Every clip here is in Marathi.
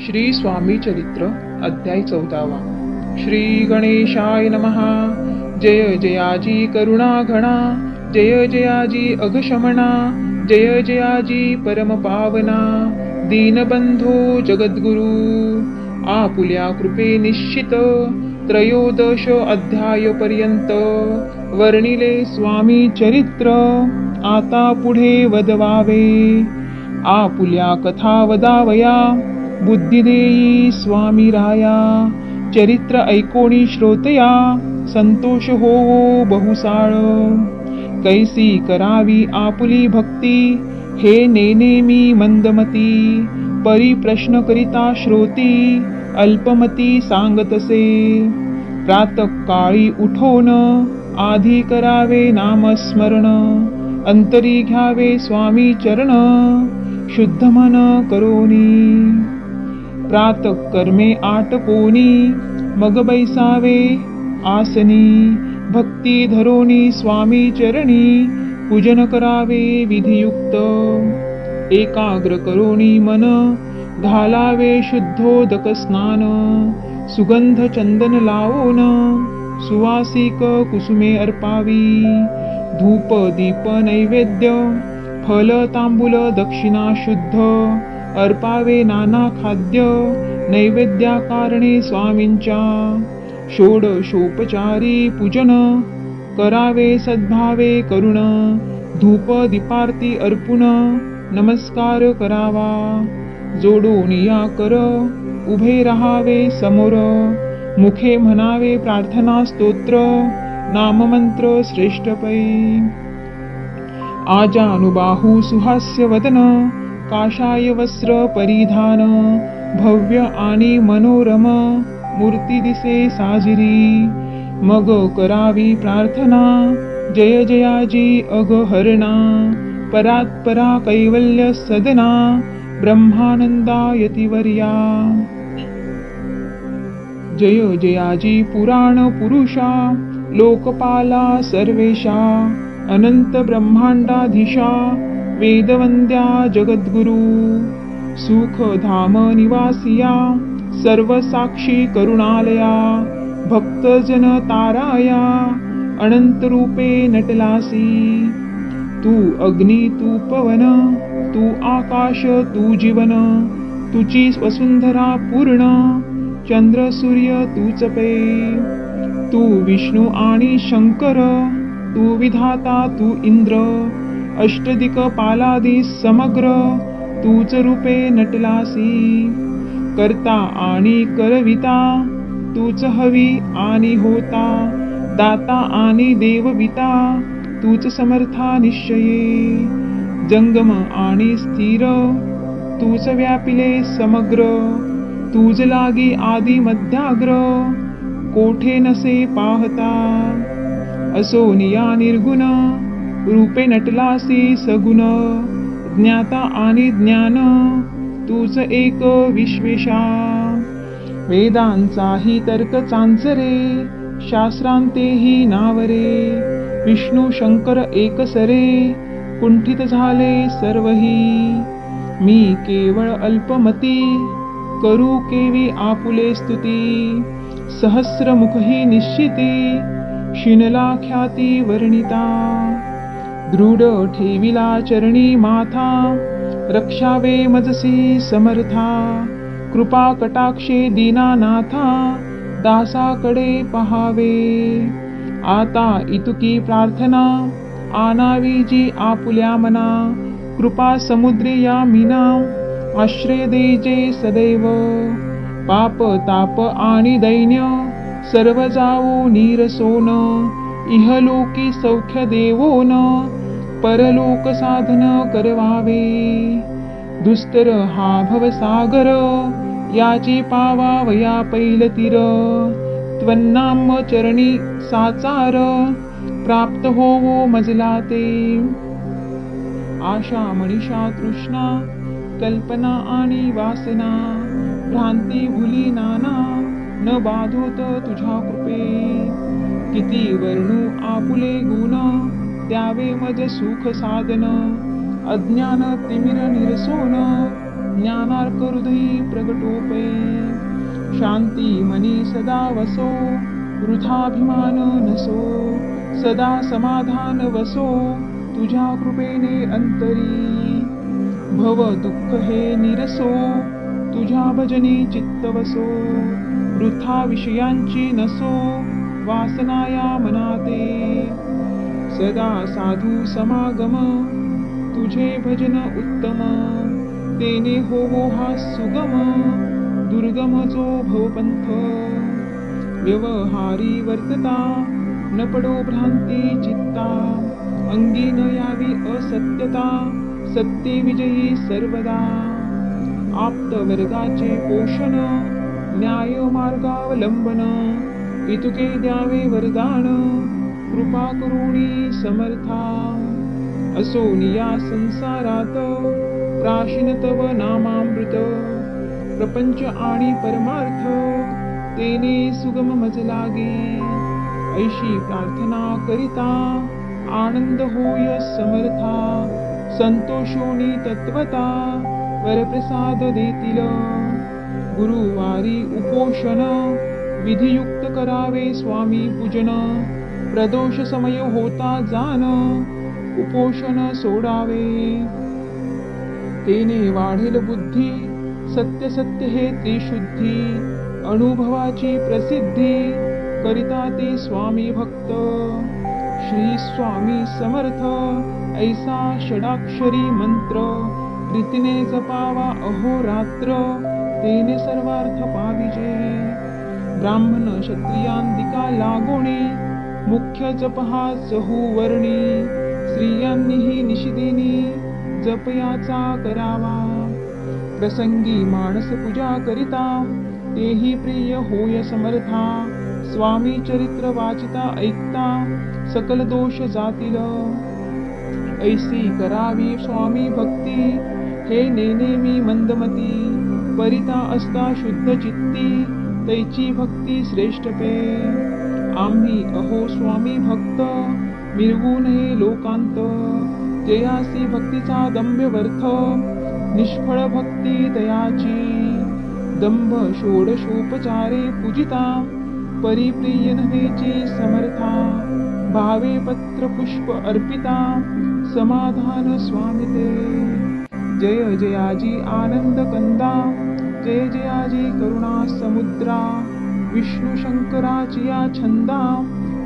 श्री स्वामी चरित्र अध्याय 14वा. श्री गणेशाय नमः. जय जयाजी करुणा घणा, जय जयाजी अघशमना, जय जयाजी परम पावना, दीनबंधो जगद्गुरु. आपुल्या कृपे निश्चित त्रयोदश अध्याय पर्यंत वर्णिले स्वामी चरित्र. आता पुढे वदवावे. आपुल्या कथा वदावया, बुद्धी देई स्वामी राया. चरित्र ऐकोणी श्रोतया, संतोष होवो बहुसाळ. कैसी करावी आपुली भक्ती, हे नेनेमी मंदमती. परी प्रश्न करिता श्रोती, अल्पमती सांगतसे. प्रातःकाळी उठोन आधी करावे नामस्मरण. अंतरी घ्यावे स्वामी चरण, शुद्ध मन करोनी. प्रातःकर्मे आटपोनी, मग बैसावे आसनी. भक्ती धरोनी स्वामी चरणी, पूजन करावे विधियुक्त. एकाग्र करोनी मन, घालावे शुद्धोदक स्नान. सुगंध चंदन लावोन, सुवासिक कुसुमे अर्पावी. धूप दीप नैवेद्य, फल तांबूल दक्षिणा शुद्ध. अर्पावे नाना खाद्य, नैवेद्याकारणे स्वामींच्या. षोडशोपचारी पूजन, करावे सद्भावे करुण. धूप दीपार्ती अर्पुन, नमस्कार करावा. जोडोनिया कर, उभे रहावे समोर. मुखे म्हणावे प्रार्थना स्तोत्र, नाममंत्र श्रेष्ठ पै. आजानुबाहू सुहास्य वदन, काषाय वस्त्र परिधान. भव्य आणि मनोरम, मूर्ती दिसे साजिरी. मग करावी प्रार्थना, जय जयाजी अगहरणा. परात्परा कैवल्य सदना, ब्रह्मानंदा यतिवर्या. जय जयाजी पुराण पुरुषा, लोकपाला सर्वेशा. अनंत ब्रह्मांडाधीशा, वेदवंद्या जगद्गुरु. सुखधाम निवासिया, सर्व साक्षी करुणालया. भक्तजन ताराया, अनंत रूपे नटलासी. तू अग्नी तू पवन, तू आकाश तू जीवन. तुची वसुंधरा पूर्ण, चंद्र सूर्य तूच पै. तू विष्णू आणि शंकर, तू विधाता तू इंद्र. अष्टदिक पालादी समग्र, तूच रूपे नटलासी. करता आणि करविता, तूच हवी आणि होता. दाता आणि देवविता, तूच समर्था निश्चये. जंगम आणि स्थिर, तूच व्यापिले समग्र. तूच लागी आदी मध्याग्र, कोठे नसे पाहता. असोनिया निर्गुण, रूपे नटलासी सगुण. ज्ञाता आणि ज्ञान, तूच एक विश्वेशा. वेदांचाही तर्क चांचरे, शास्त्रांतेही नावरे. विष्णू शंकर एकसरे, कुंठित झाले सर्वही. मी केवळ अल्पमती, करू केवी आपुले स्तुती. सहस्रमुखही निश्चिती, शिनला ख्याती वर्णिता. दृढ ठेविला चरणी माथा, रक्षावे मजसी समर्था. कृपा कटाक्षे दीनानाथा, दासाकडे पहावे. आता इतुकी प्रार्थना, आनावी जी आपुल्या मना. कृपा समुद्री या मीना, आश्रय देजे सदैव. पाप ताप आणि दैन्य, सर्व जावो नीरसोन. इहलोकी सौख्य देवोन, परलोक साधन करवावे. दुस्तर हा भवसागर, याची पावावया पैलतीर. त्वन्नाम चरणी साचार, प्राप्त होवो मजला ते. आशा मनीषा तृष्णा, कल्पना आणि वासना. भ्रांती भुली नाना, न बाधोत तुझ्या कृपे. किती वर्णू आपुले गुण, द्यावे मज सुख साधन. अज्ञान तिमिर निरसोन, ज्ञानार्क हृदयी प्रगटोपे शांती मनी सदा वसो वृथाभिमान नसो सदा समाधान वसो तुझ्या कृपेने अंतरी भव दुःख हे निरसो तुझ्या भजनी चित्त वसो वृथा विषयांची नसो वासना या मनाते सदा साधू समागम तुझे भजन उत्तम तेने होवो हा सुगम दुर्गम जो भवपंथ व्यवहारी वर्तता न पडो भ्रांती चित्ता अंगी न यावी असत्यता सत्य विजयी सर्वदा आप्त वर्गाचे पोषण न्याय मार्गावलंबन इतुके द्यावे वरदान कृपा करुणी समर्था असोनिया संसारात प्राशीन तव नामामृत प्रपंच आणि परमार्थ तेने सुगम मज लागे ऐशी प्रार्थना करिता आनंद होय समर्था संतोषोनी तत्वता वरप्रसाद देतील गुरुवारी उपोषण विधियुक्त करावे स्वामी पूजन प्रदोष समय होता जाण उपोषण सोडावे तेने वाढेल बुद्धी सत्य सत्य हे त्रिशुद्धी अनुभवाची प्रसिद्धी करिता ते स्वामी भक्त श्री स्वामी समर्थ ऐसा षडाक्षरी मंत्र प्रीतीने जपावा अहोरात्र तेने सर्वार्थ पाविजे ब्राह्मण क्षत्रियांदिका लागोणी मुख्य जप हा चहुवर्णी स्त्रियांनीही निशिदिनी जपयाचा करावा प्रसंगी माणस पूजा करिता तेही प्रिय होय समर्था स्वामी चरित्र वाचिता ऐकता सकल दोष जातील ऐसी करावी स्वामी भक्ती हे नेनेमी मंदमती परिता असता शुद्ध चित्ती तैची भक्ती श्रेष्ठ पे आम्ही अहो स्वामी भक्त मिरवू नये लोकांत जयासी भक्तीचा दंभ व्यर्थ निष्फळ भक्ती दयाची दंभ षोडशोपचारे पूजिता परिप्रिय नव्हेची समर्था भावे पत्र पुष्प अर्पिता समाधान स्वामी ते जय जयाजी आनंद कंदा जय जयाजी करुणा समुद्रा विष्णू शंकराची या छंदा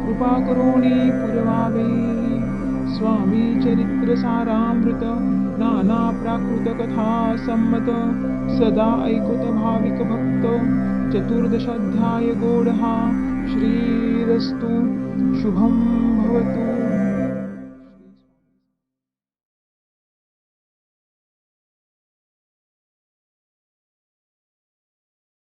कृपा करुणी पुरवावे स्वामी चरित्र सारामृत नाना प्राकृत कथा संमत सदा ऐकत भाविक भक्त चतुर्दशाध्याय गोड हा श्रीरस्तु शुभं भवतु।